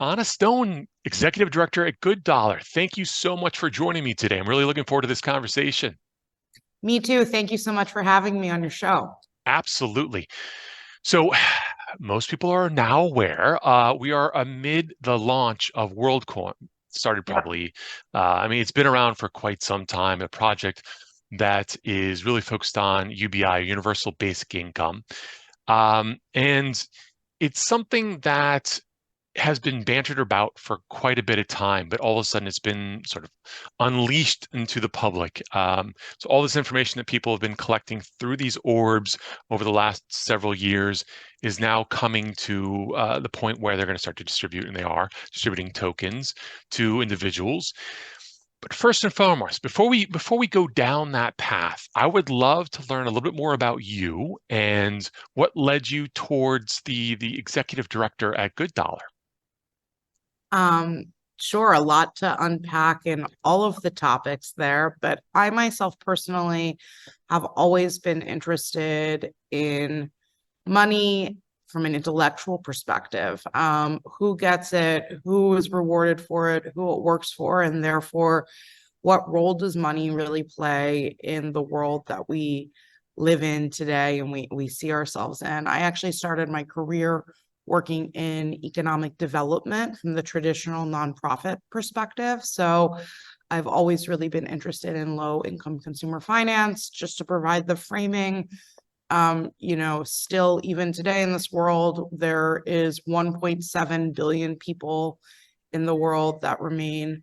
Anna Stone, Executive Director at GoodDollar. Thank you so much for joining me today. I'm really looking forward to this conversation. Me too. Thank you so much for having me on your show. Absolutely. So, most people are now aware we are amid the launch of Worldcoin. Started Yeah. probably, it's been around for quite some time, a project that is really focused on UBI, Universal Basic Income. And it's something that has been bantered about for quite a bit of time, but all of a sudden it's been sort of unleashed into the public. So all this information that people have been collecting through these orbs over the last several years is now coming to the point where they're going to start to distribute, and they are distributing tokens to individuals. But first and foremost, before we go down that path, I would love to learn a little bit more about you and what led you towards the executive director at GoodDollar. Um, sure, a lot to unpack in all of the topics there, but I myself personally have always been interested in money from an intellectual perspective. Who gets it, who is rewarded for it, who it works for, and therefore, what role does money really play in the world that we live in today and we see ourselves in? I actually started my career working in economic development from the traditional nonprofit perspective. So I've always really been interested in low income consumer finance, just to provide the framing. Still, even today in this world, there is 1.7 billion people in the world that remain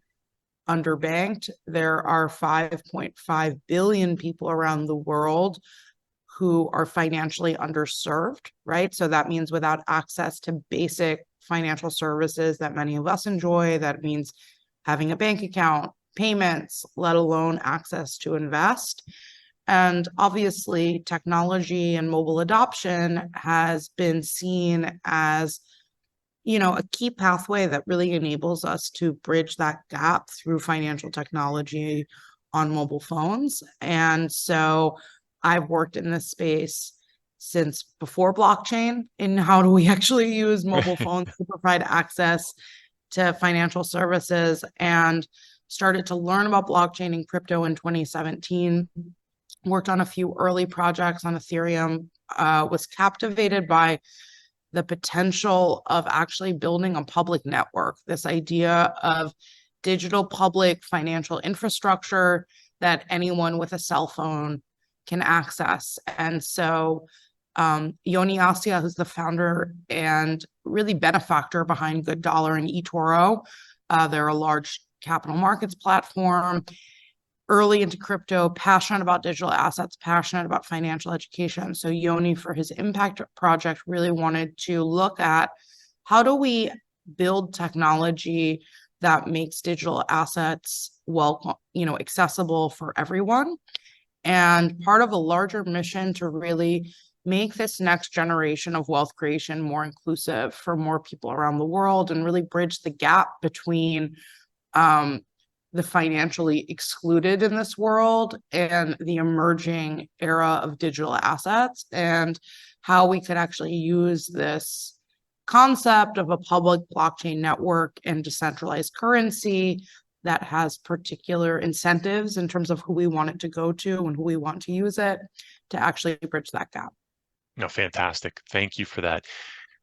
underbanked. There are 5.5 billion people around the world who are financially underserved, right? So that means without access to basic financial services that many of us enjoy. That means having a bank account, payments, let alone access to invest. And obviously, technology and mobile adoption has been seen as a key pathway that really enables us to bridge that gap through financial technology on mobile phones. And so I've worked in this space since before blockchain in how do we actually use mobile phones to provide access to financial services, and started to learn about blockchain and crypto in 2017. Worked on a few early projects on Ethereum, was captivated by the potential of actually building a public network, this idea of digital public financial infrastructure that anyone with a cell phone can access. And so Yoni Asia, who's the founder and really benefactor behind GoodDollar and eToro, they're a large capital markets platform, early into crypto, passionate about digital assets, passionate about financial education. So Yoni, for his impact project, really wanted to look at how do we build technology that makes digital assets accessible for everyone. And part of a larger mission to really make this next generation of wealth creation more inclusive for more people around the world, and really bridge the gap between the financially excluded in this world and the emerging era of digital assets, and how we could actually use this concept of a public blockchain network and decentralized currency that has particular incentives in terms of who we want it to go to and who we want to use it, to actually bridge that gap. No, fantastic. Thank you for that.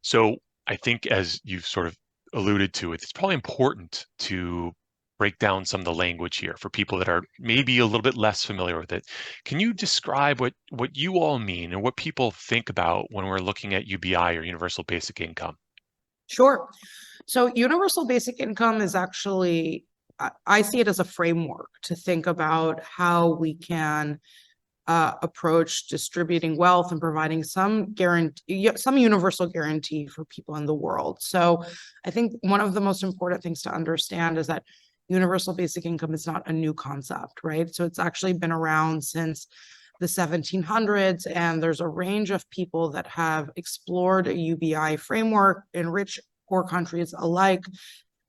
So I think, as you've sort of alluded to, it's probably important to break down some of the language here for people that are maybe a little bit less familiar with it. Can you describe what you all mean and what people think about when we're looking at UBI, or Universal Basic Income? Sure. So universal basic income is actually, I see it as a framework to think about how we can approach distributing wealth and providing some guarantee, some universal guarantee for people in the world. So I think one of the most important things to understand is that universal basic income is not a new concept, right? So it's actually been around since the 1700s, and there's a range of people that have explored a UBI framework in rich, poor countries alike,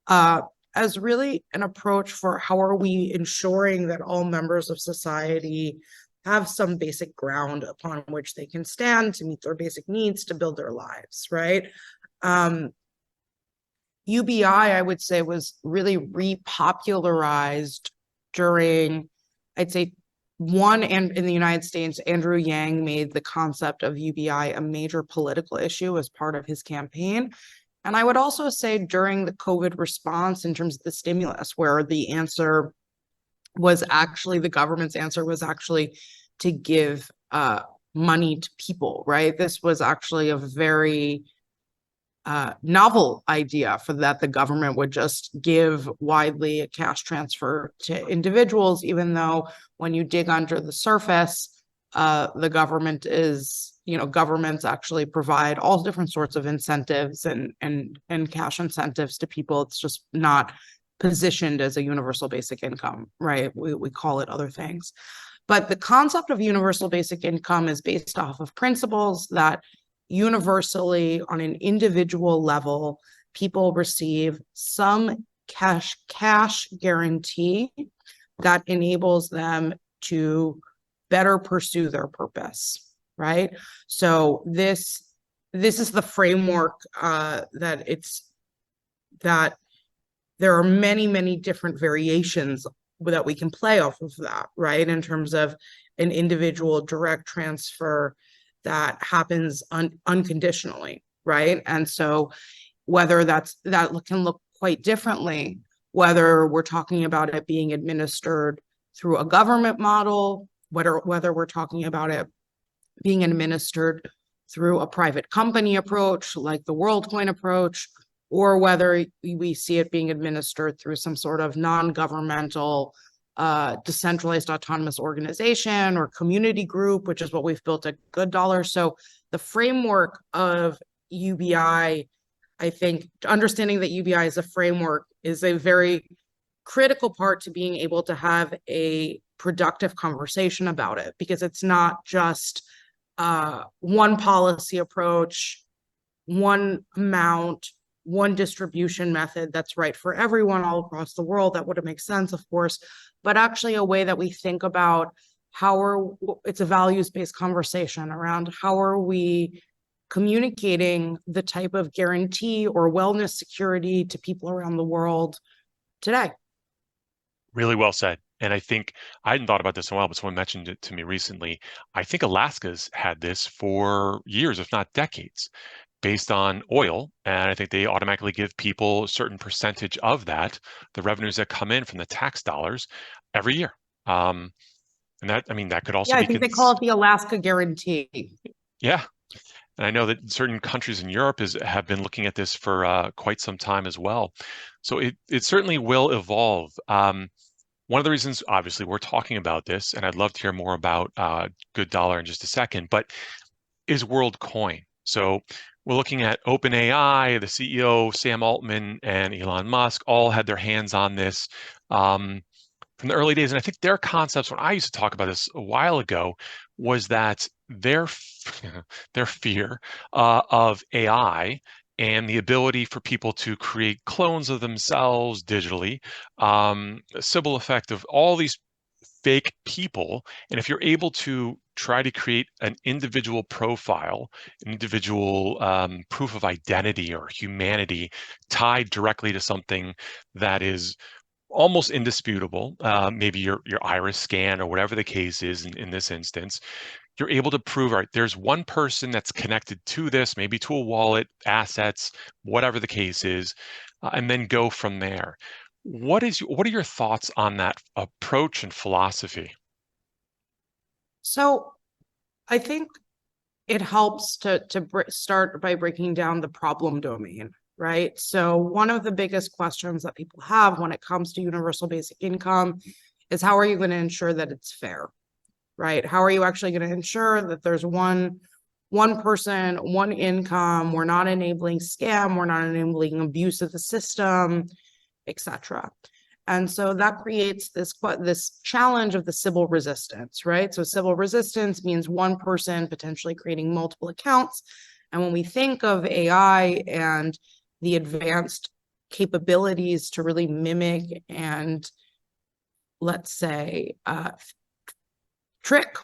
as really an approach for how are we ensuring that all members of society have some basic ground upon which they can stand to meet their basic needs to build their lives, right? UBI, I would say, was really repopularized during, I'd say, and in the United States, Andrew Yang made the concept of UBI a major political issue as part of his campaign. And I would also say during the COVID response, in terms of the stimulus, where the answer was actually, the government's answer was actually to give money to people, right? This was actually a very novel idea, for that the government would just give widely a cash transfer to individuals, even though when you dig under the surface, the government is, governments actually provide all different sorts of incentives and cash incentives to people. It's just not positioned as a universal basic income, right? We call it other things. But the concept of universal basic income is based off of principles that universally, on an individual level, people receive some cash guarantee that enables them to better pursue their purpose, right? So this is the framework that there are many different variations that we can play off of that, right? In terms of an individual direct transfer that happens unconditionally, right? And so whether that can look quite differently, whether we're talking about it being administered through a government model, whether we're talking about it being administered through a private company approach, like the Worldcoin approach, or whether we see it being administered through some sort of non-governmental, decentralized autonomous organization or community group, which is what we've built at GoodDollar. So the framework of UBI, I think understanding that UBI is a framework is a very critical part to being able to have a productive conversation about it, because it's not just one policy approach, one amount, one distribution method that's right for everyone all across the world. That would make sense, of course, but actually a way that we think about it's a values-based conversation around how are we communicating the type of guarantee or wellness security to people around the world today. Really well said. And I think I hadn't thought about this in a while, but someone mentioned it to me recently. I think Alaska's had this for years, if not decades, based on oil. And I think they automatically give people a certain percentage of that, the revenues that come in from the tax dollars every year. And that, I mean, that could also I be think they call it the Alaska Guarantee. Yeah. And I know that certain countries in Europe have been looking at this for quite some time as well. So it certainly will evolve. One of the reasons, obviously, we're talking about this, and I'd love to hear more about GoodDollar in just a second, but is Worldcoin. So we're looking at OpenAI, the CEO, Sam Altman, and Elon Musk all had their hands on this from the early days. And I think their concepts, when I used to talk about this a while ago, was that their fear of AI and the ability for people to create clones of themselves digitally, Sybil effect of all these fake people. And if you're able to try to create an individual profile, an individual proof of identity or humanity tied directly to something that is almost indisputable, maybe your iris scan or whatever the case is in this instance, you're able to prove, all right, there's one person that's connected to this, maybe to a wallet, assets, whatever the case is, and then go from there. What are your thoughts on that approach and philosophy? So I think it helps to start by breaking down the problem domain, right? So one of the biggest questions that people have when it comes to universal basic income is, how are you going to ensure that it's fair, right? How are you actually going to ensure that there's one person, one income, we're not enabling scam, we're not enabling abuse of the system, etc. And so that creates this challenge of the Sybil resistance, right? So Sybil resistance means one person potentially creating multiple accounts. And when we think of AI and the advanced capabilities to really mimic and, let's say, trick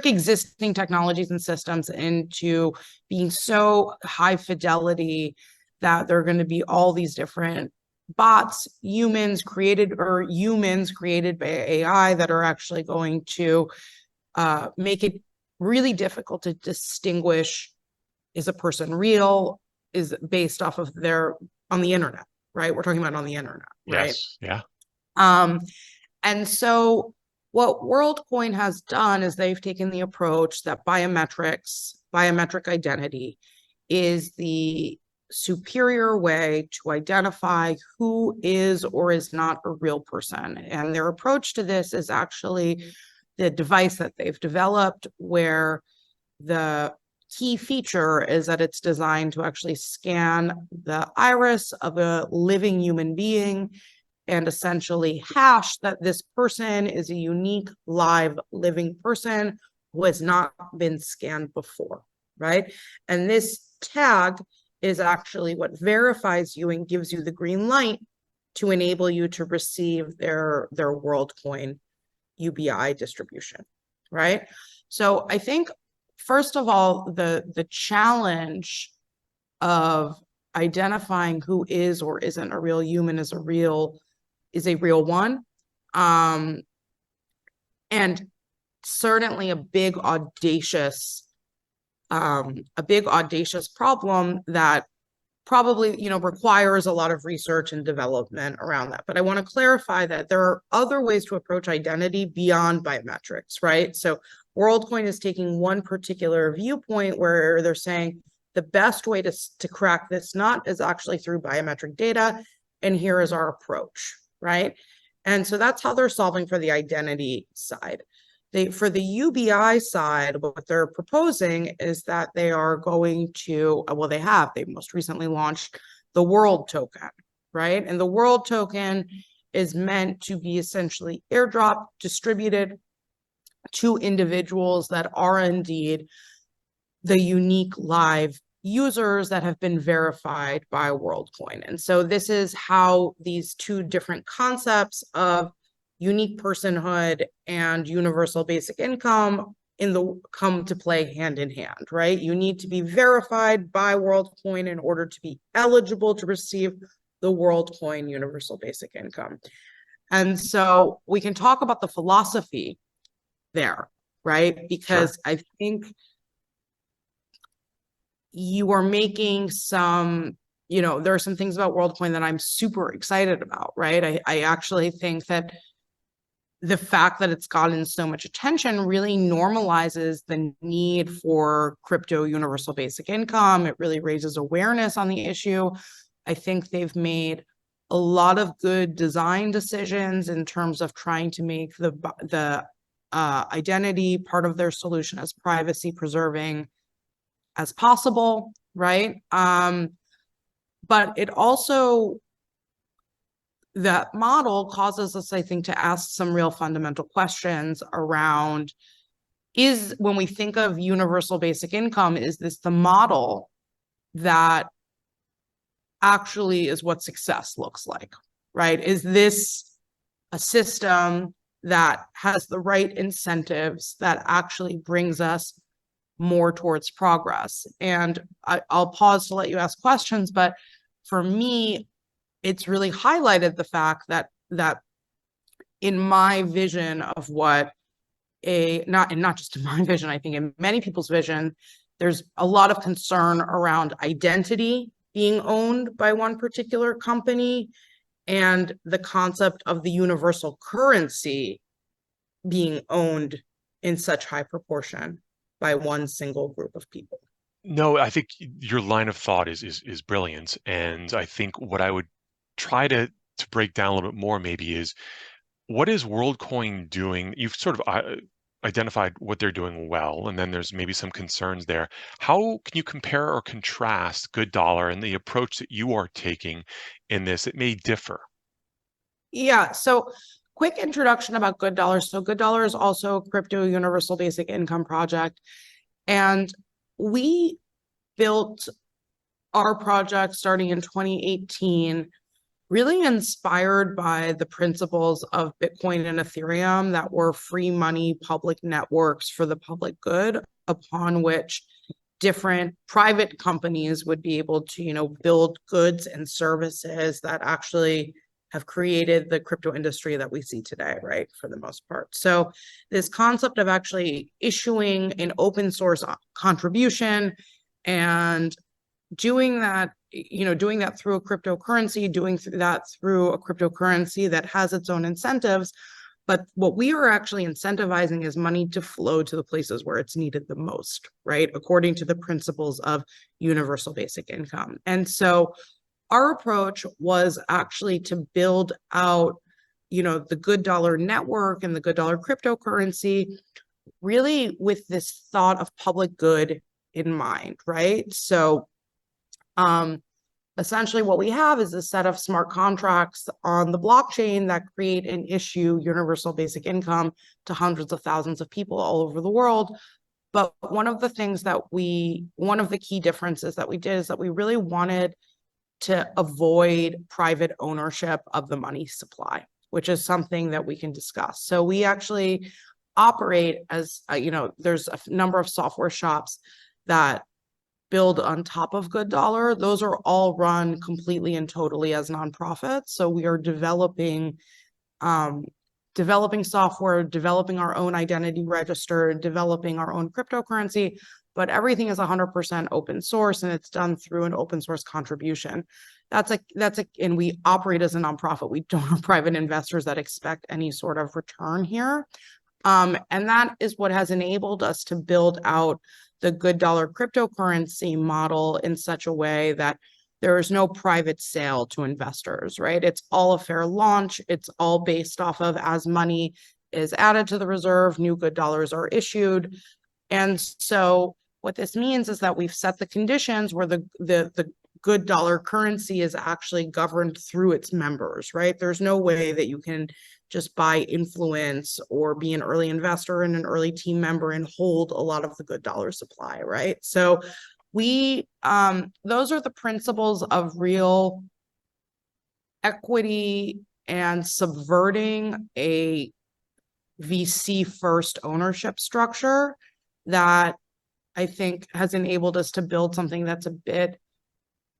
existing technologies and systems into being so high fidelity that there are going to be all these different bots, humans created by AI that are actually going to make it really difficult to distinguish, is a person real, is based off of on the internet, right? We're talking about on the internet, right? Yes. Yeah. And so what Worldcoin has done is they've taken the approach that biometric identity is the superior way to identify who is or is not a real person. And their approach to this is actually the device that they've developed, where the key feature is that it's designed to actually scan the iris of a living human being and essentially hash that this person is a unique, live, living person who has not been scanned before, right? And this tag is actually what verifies you and gives you the green light to enable you to receive their Worldcoin UBI distribution, right? So I think, first of all, the challenge of identifying who is or isn't a real human is a real one. And certainly a big audacious problem that probably, requires a lot of research and development around that. But I want to clarify that there are other ways to approach identity beyond biometrics, right? So Worldcoin is taking one particular viewpoint where they're saying the best way to crack this nut is actually through biometric data, and here is our approach, right? And so that's how they're solving for the identity side. For the UBI side, what they're proposing is that they are going to, they most recently launched the World token, right? And the World token is meant to be essentially airdrop distributed to individuals that are indeed the unique live users that have been verified by Worldcoin. And so this is how these two different concepts of unique personhood and universal basic income come to play hand in hand, right? You need to be verified by Worldcoin in order to be eligible to receive the Worldcoin universal basic income. And so we can talk about the philosophy there, right? Because sure. I think you are making some, there are some things about Worldcoin that I'm super excited about, right? I actually think that the fact that it's gotten so much attention really normalizes the need for crypto universal basic income. It really raises awareness on the issue. I think they've made a lot of good design decisions in terms of trying to make the identity part of their solution as privacy preserving as possible, right? But it also, that model causes us, I think, to ask some real fundamental questions around, when we think of universal basic income, is this the model that actually is what success looks like, right? Is this a system that has the right incentives that actually brings us more towards progress? And I'll pause to let you ask questions, but for me, it's really highlighted the fact that in my vision of what not just in my vision, I think in many people's vision, there's a lot of concern around identity being owned by one particular company and the concept of the universal currency being owned in such high proportion by one single group of people. No, I think your line of thought is brilliant. And I think what I would try to break down a little bit more maybe is, what is Worldcoin doing? You've sort of identified what they're doing well, and then there's maybe some concerns there. How can you compare or contrast GoodDollar and the approach that you are taking in this? It may differ. Yeah, so quick introduction about GoodDollar. So GoodDollar is also a crypto universal basic income project. And we built our project starting in 2018, really inspired by the principles of Bitcoin and Ethereum that were free money public networks for the public good, upon which different private companies would be able to, build goods and services that actually have created the crypto industry that we see today, right, for the most part. So this concept of actually issuing an open source contribution and doing that through a cryptocurrency, doing that through a cryptocurrency that has its own incentives. But what we are actually incentivizing is money to flow to the places where it's needed the most, right? According to the principles of universal basic income. And so our approach was actually to build out, the GoodDollar network and the GoodDollar cryptocurrency, really with this thought of public good in mind, right? So essentially what we have is a set of smart contracts on the blockchain that create and issue universal basic income to hundreds of thousands of people all over the world. But one of the key differences that we did is that we really wanted to avoid private ownership of the money supply, which is something that we can discuss. So we actually operate as, there's a number of software shops that build on top of GoodDollar. Those are all run completely and totally as nonprofits. So we are developing software, developing our own identity register, developing our own cryptocurrency, but everything is 100% open source and it's done through an open source contribution. And we operate as a nonprofit. We don't have private investors that expect any sort of return here. And that is what has enabled us to build out the GoodDollar cryptocurrency model in such a way that there is no private sale to investors, right? It's all a fair launch. It's all based off of, as money is added to the reserve, new GoodDollars are issued. And so what this means is that we've set the conditions where the GoodDollar currency is actually governed through its members, right? There's no way that you can just buy influence or be an early investor and an early team member and hold a lot of the GoodDollar supply, right? So those are the principles of real equity and subverting a VC first ownership structure that I think has enabled us to build something that's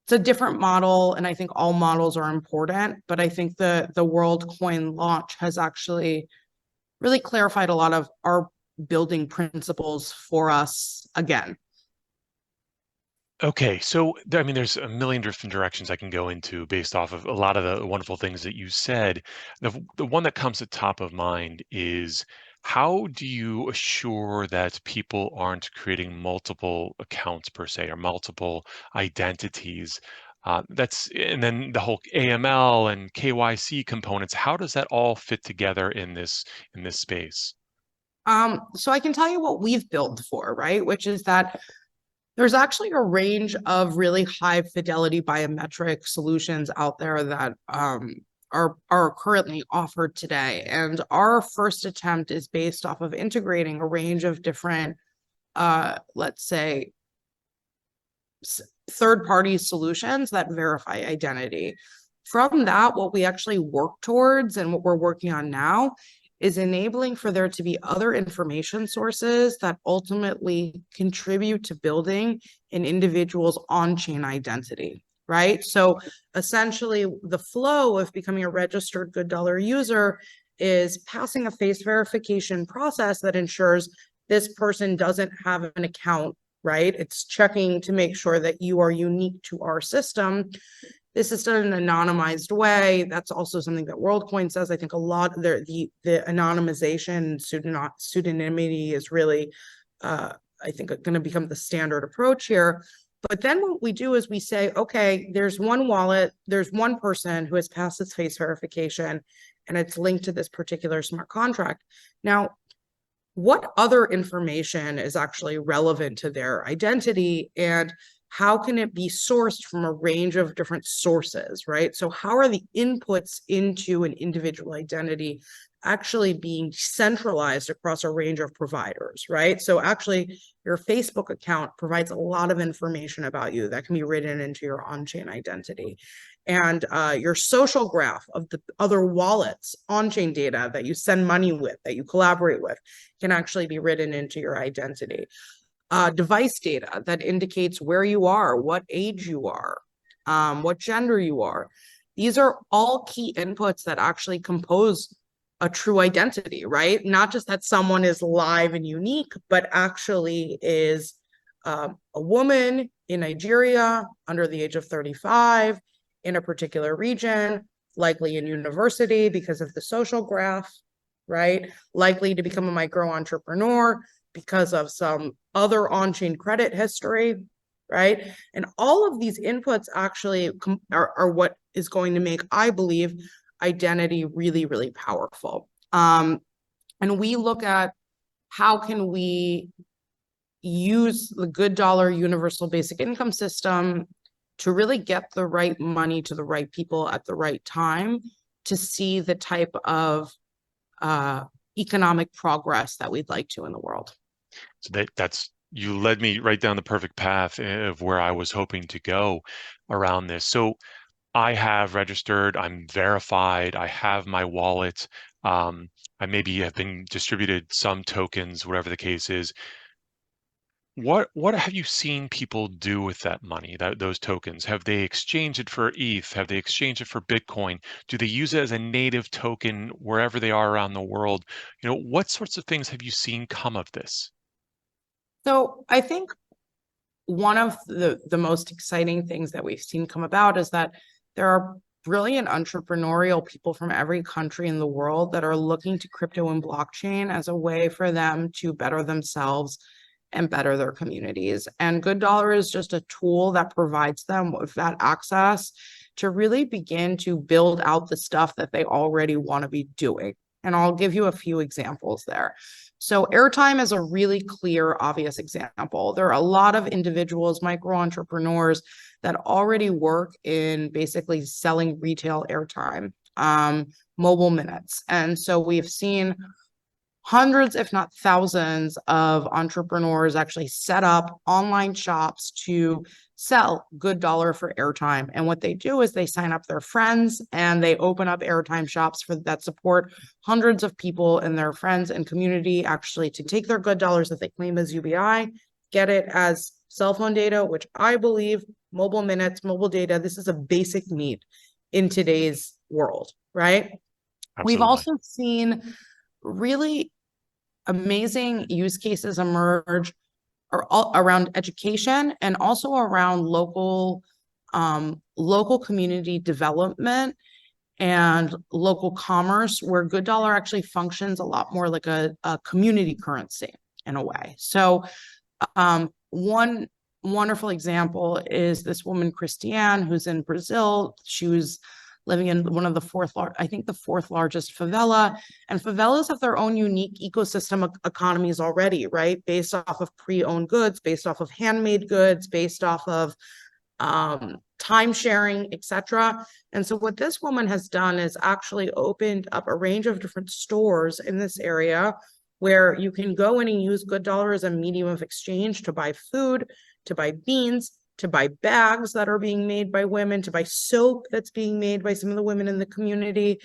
it's a different model, and I think all models are important, but I think the Worldcoin launch has actually really clarified a lot of our building principles for us again. Okay, so there's a million different directions I can go into based off of a lot of the wonderful things that you said. The one that comes at top of mind is, how do you assure that people aren't creating multiple accounts per se, or multiple identities? And then the whole AML and KYC components. How does that all fit together in this space? So I can tell you what we've built for, right? Which is that there's actually a range of really high fidelity biometric solutions out there that are currently offered today. And our first attempt is based off of integrating a range of different, let's say, third-party solutions that verify identity. From that, what we actually work towards and what we're working on now is enabling for there to be other information sources that ultimately contribute to building an individual's on-chain identity, right? So essentially, the flow of becoming a registered GoodDollar user is passing a face verification process that ensures this person doesn't have an account, right? It's checking to make sure that you are unique to our system. This is done in an anonymized way. That's also something that Worldcoin says. I think a lot of the anonymization, pseudonymity is really, I think, going to become the standard approach here. But then what we do is we say, okay, there's one wallet, there's one person who has passed its face verification, and it's linked to this particular smart contract. Now, what other information is actually relevant to their identity, and how can it be sourced from a range of different sources, right? So how are the inputs into an individual identity actually being centralized across a range of providers, right? So actually, your Facebook account provides a lot of information about you that can be written into your on-chain identity. And your social graph of the other wallets, on-chain data that you send money with, that you collaborate with, can actually be written into your identity. device data that indicates where you are, what age you are, what gender you are. These are all key inputs that actually compose a true identity, right? Not just that someone is live and unique, but actually is a woman in Nigeria under the age of 35 in a particular region, likely in university because of the social graph, right? Likely to become a micro entrepreneur because of some other on-chain credit history, right? And all of these inputs actually are what is going to make, I believe, identity really, really powerful. And we look at how can we use the GoodDollar universal basic income system to really get the right money to the right people at the right time to see the type of economic progress that we'd like to in the world. So that's you led me right down the perfect path of where I was hoping to go around this. So I have registered, I'm verified, I have my wallet. I maybe have been distributed some tokens, whatever the case is. What have you seen people do with that money, those tokens? Have they exchanged it for ETH? Have they exchanged it for Bitcoin? Do they use it as a native token wherever they are around the world? What sorts of things have you seen come of this? So I think one of the most exciting things that we've seen come about is that there are brilliant entrepreneurial people from every country in the world that are looking to crypto and blockchain as a way for them to better themselves and better their communities. And GoodDollar is just a tool that provides them with that access to really begin to build out the stuff that they already want to be doing. And I'll give you a few examples there. So airtime is a really clear, obvious example. There are a lot of individuals, micro entrepreneurs that already work in basically selling retail airtime, mobile minutes. And so we've seen hundreds, if not thousands, of entrepreneurs actually set up online shops to sell GoodDollar for airtime. And what they do is they sign up their friends and they open up airtime shops that support hundreds of people in their friends and community actually to take their GoodDollars that they claim as UBI, get it as cell phone data, which I believe mobile minutes, mobile data, this is a basic need in today's world, right? We've Absolutely. also seen really amazing use cases emerge around education and also around local community development and local commerce, where GoodDollar actually functions a lot more like a community currency in a way. So one wonderful example is this woman, Christiane, who's in Brazil. She was living in one of the fourth largest favela. And favelas have their own unique ecosystem economies already, right? Based off of pre-owned goods, based off of handmade goods, based off of time sharing, etc. And so what this woman has done is actually opened up a range of different stores in this area where you can go in and use GoodDollar as a medium of exchange to buy food, to buy beans, to buy bags that are being made by women, to buy soap that's being made by some of the women in the community,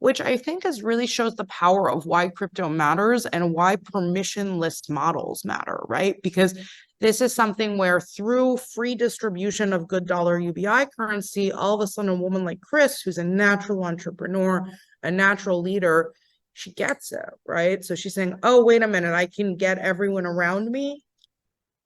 which I think really shows the power of why crypto matters and why permissionless models matter, right? Because this is something where through free distribution of GoodDollar UBI currency, all of a sudden a woman like Chris, who's a natural entrepreneur, a natural leader, she gets it, right? So she's saying, oh, wait a minute, I can get everyone around me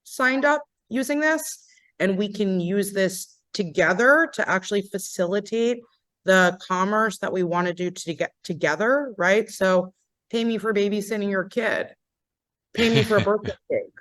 signed up using this, and we can use this together to actually facilitate the commerce that we want to do to get together, right? So pay me for babysitting your kid, pay me for a birthday cake,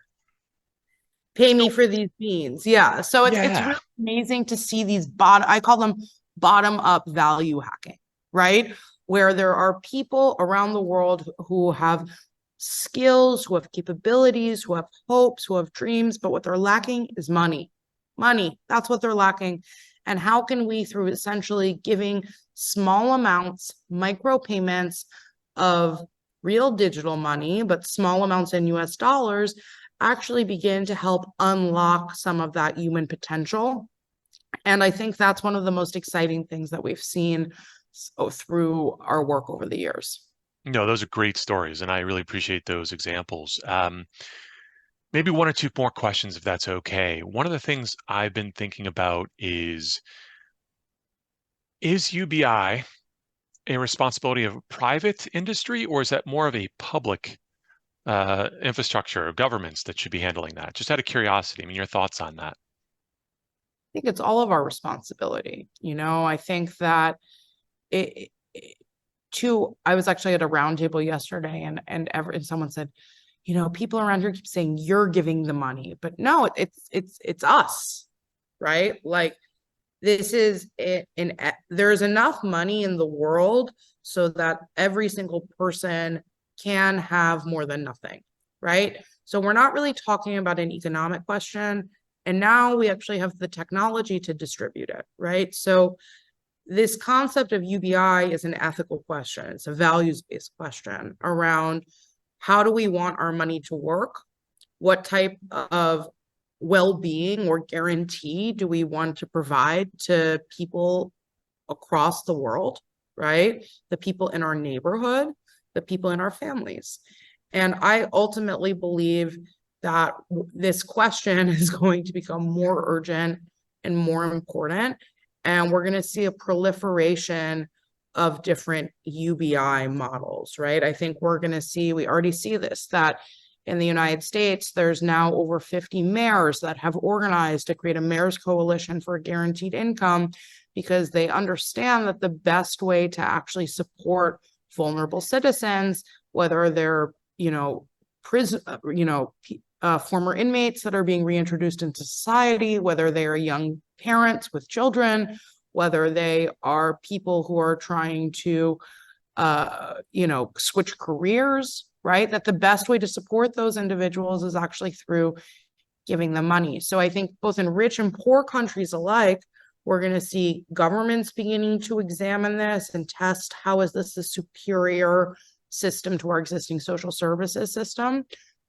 pay me So, for these beans. Yeah. So it's yeah. really amazing to see these I call them bottom up value hacking, right? Where there are people around the world who have skills, who have capabilities, who have hopes, who have dreams, but what they're lacking is money. Money, that's what they're lacking. And how can we, through essentially giving small amounts, micro payments of real digital money, but small amounts in US dollars, actually begin to help unlock some of that human potential? And I think that's one of the most exciting things that we've seen through our work over the years. No, those are great stories, and I really appreciate those examples. maybe one or two more questions, if that's okay. One of the things I've been thinking about is UBI a responsibility of private industry, or is that more of a public infrastructure or governments that should be handling that? Just out of curiosity, I mean, your thoughts on that. I think it's all of our responsibility. I think that I was actually at a roundtable yesterday, and someone said, people around here keep saying you're giving the money, but no, it's us, right? Like, this is there's enough money in the world so that every single person can have more than nothing, right? So we're not really talking about an economic question. And now we actually have the technology to distribute it, right? So this concept of UBI is an ethical question. It's a values-based question around how do we want our money to work? What type of well-being or guarantee do we want to provide to people across the world, right? The people in our neighborhood, the people in our families. And I ultimately believe that this question is going to become more urgent and more important. And we're going to see a proliferation of different UBI models, right? I think we already see this, that in the United States, there's now over 50 mayors that have organized to create a mayor's coalition for a guaranteed income, because they understand that the best way to actually support vulnerable citizens, whether they're, former inmates that are being reintroduced into society, whether they are young parents with children, whether they are people who are trying to, switch careers, right? That the best way to support those individuals is actually through giving them money. So I think both in rich and poor countries alike, we're going to see governments beginning to examine this and test, how is this a superior system to our existing social services system?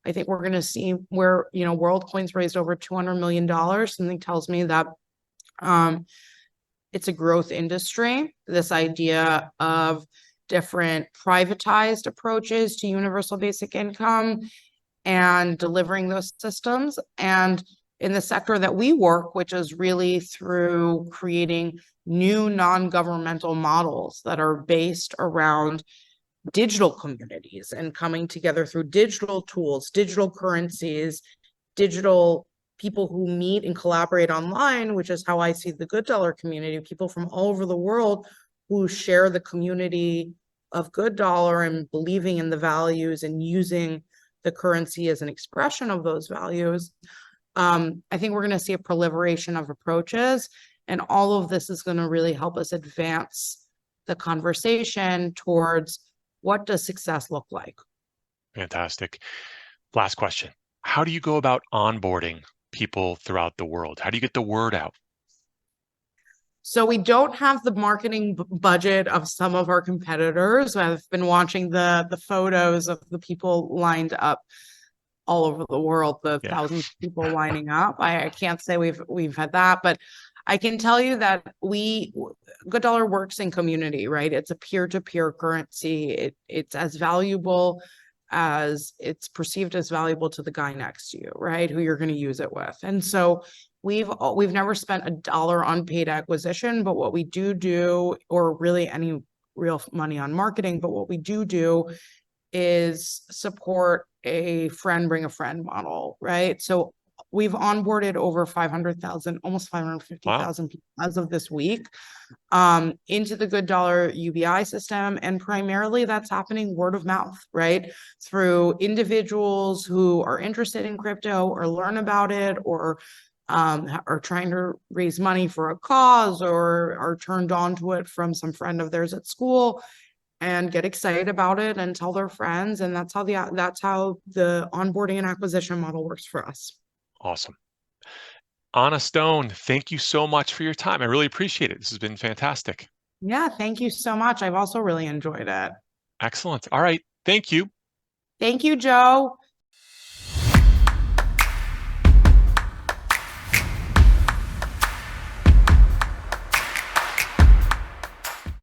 I think we're going to see where, Worldcoin's raised over $200 million. Something tells me that it's a growth industry. This idea of different privatized approaches to universal basic income and delivering those systems. And in the sector that we work, which is really through creating new non-governmental models that are based around digital communities and coming together through digital tools, digital currencies, digital people who meet and collaborate online, which is how I see the GoodDollar community, people from all over the world who share the community of GoodDollar and believing in the values and using the currency as an expression of those values. I think we're going to see a proliferation of approaches, and all of this is going to really help us advance the conversation towards what does success look like. Fantastic. Last question. How do you go about onboarding people throughout the world? How do you get the word out? So we don't have the marketing budget of some of our competitors. I've been watching the photos of the people lined up all over the world, the thousands of people lining up. I can't say we've had that, but I can tell you that GoodDollar works in community, right? It's a peer-to-peer currency. It's as valuable as it's perceived as valuable to the guy next to you, right? Who you're going to use it with. And so we've never spent $1 on paid acquisition, but what we do, or really any real money on marketing, but what we do is support a friend bring a friend model, right? So we've onboarded over 500,000, almost 550,000 people as of this week into the GoodDollar UBI system. And primarily that's happening word of mouth, right? Through individuals who are interested in crypto or learn about it, or are trying to raise money for a cause, or are turned on to it from some friend of theirs at school and get excited about it and tell their friends. And that's how the onboarding and acquisition model works for us. Awesome. Anna Stone, thank you so much for your time. I really appreciate it. This has been fantastic. Yeah, thank you so much. I've also really enjoyed it. Excellent. All right. Thank you. Thank you, Joe.